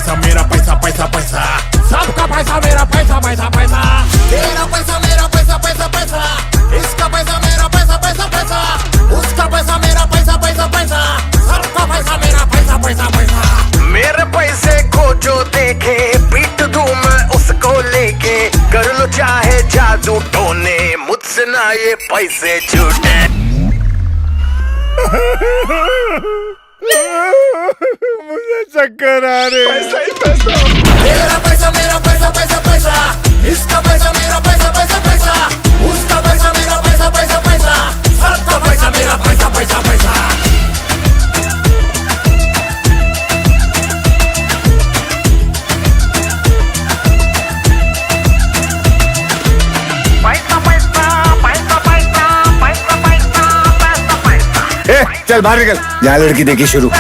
पैसा मेरा पैसा पैसा पैसा, सबका पैसा मेरा पैसा पैसा पैसा, तेरा पैसा मेरा पैसा पैसा पैसा, इसका पैसा मेरा पैसा पैसा पैसा, उसका पैसा मेरा पैसा पैसा पैसा, सबका पैसा मेरा पैसा पैसा पैसा। मेरे पैसे को जो देखे पीट दूं मैं उसको लेके, कर लो चाहे जादू टोने, मुझसे ना ये पैसे छूटे। मुझे चक्कर आ रहे। पैसा ही पैसा, तेरा पैसा मेरा पैसा पैसा पैसा, इसका पैसा मेरा पैसा पैसा पैसा, उसका पैसा मेरा पैसा पैसा पैसा, सबका पैसा मेरा पैसा पैसा पैसा। चल बाहर निकल, यहाँ लड़की देखी शुरू।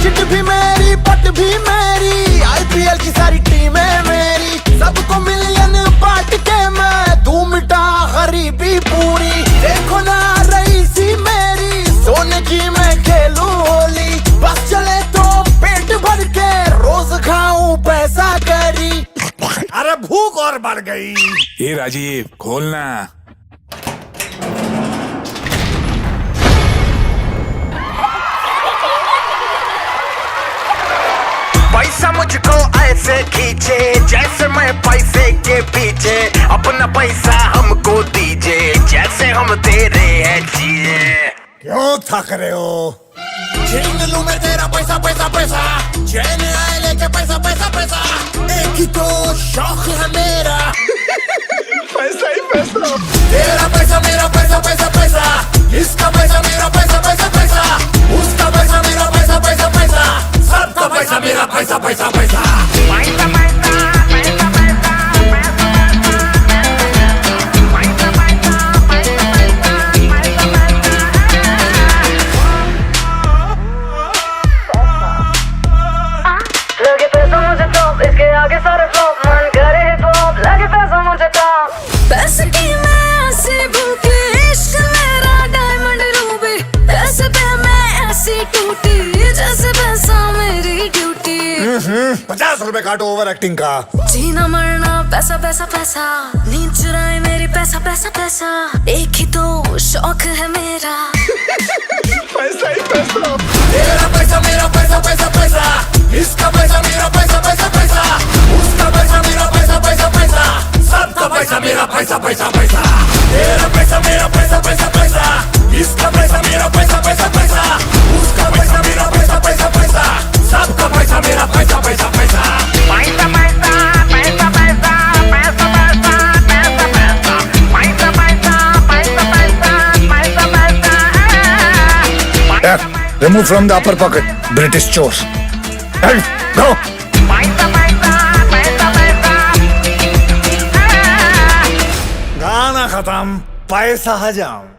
चिट भी मेरी पट भी मेरी, आईपीएल की सारी टीमें मेरी, सबको मिलियन बांट के मैं तू मिटा गरीबी पूरी। देखो ना रईसी मेरी, सोने की मैं खेलूं होली, बस चले तो पेट भर के रोज खाऊं पैसा करी। अरे भूख और बढ़ गई। ये राजीव खोलना। पैसा मुझको ऐसे खींचे जैसे मैं पैसे के पीछे, अपना पैसा हमको दीजिए जैसे हम दे रहे हैं चीजें। क्यों थक रहे हो? छीन लूं मैं तेरा पैसा पैसा पैसा, चैन आए लेके पैसा पैसा पैसा, एक ही तो शौक है मेरा। पैसा ही पैसा, तेरा पैसा मेरा पैसा पैसा पैसा, इसका पैसा मेरा पैसा पैसा पैसा, उसका पैसा मेरा पैसा पैसा पैसा, सबका पैसा मेरा पैसा पैसा पैसा। लगे पैसा मुझे टॉप, इसके आगे सारे फ्लॉप, मन करे हिप हॉप, लगे पैसा मुझे टॉप। पैसे की मैं ऐसी भूखी, इश्क मेरा डायमंड रूबी, पैसे पे मैं ऐसी टूटी जैसे पैसा मेरी ड्यूटी। 50 रुपए काटो ओवर एक्टिंग का। जीना मरना पैसा पैसा पैसा, नींद चुराए मेरी पैसा पैसा पैसा, एक ही तो शौक है मेरा। पैसा ही पैसा, तेरा पैसा मेरा पैसा पैसा पैसा, इसका पैसा मेरा पैसा पैसा पैसा, उसका पैसा मेरा पैसा पैसा पैसा, सबका पैसा मेरा पैसा पैसा पैसा। तेरा पैसा मेरा पैसा पैसा पैसा, इसका पैसा मेरा पैसा पैसा पैसा, उसका पैसा मेरा पैसा पैसा पैसा, सबका पैसा मेरा पैसा पैसा पैसा। Remove from the upper pocket, British chores. Hey, go. गाना खत्म, पैसा हजम।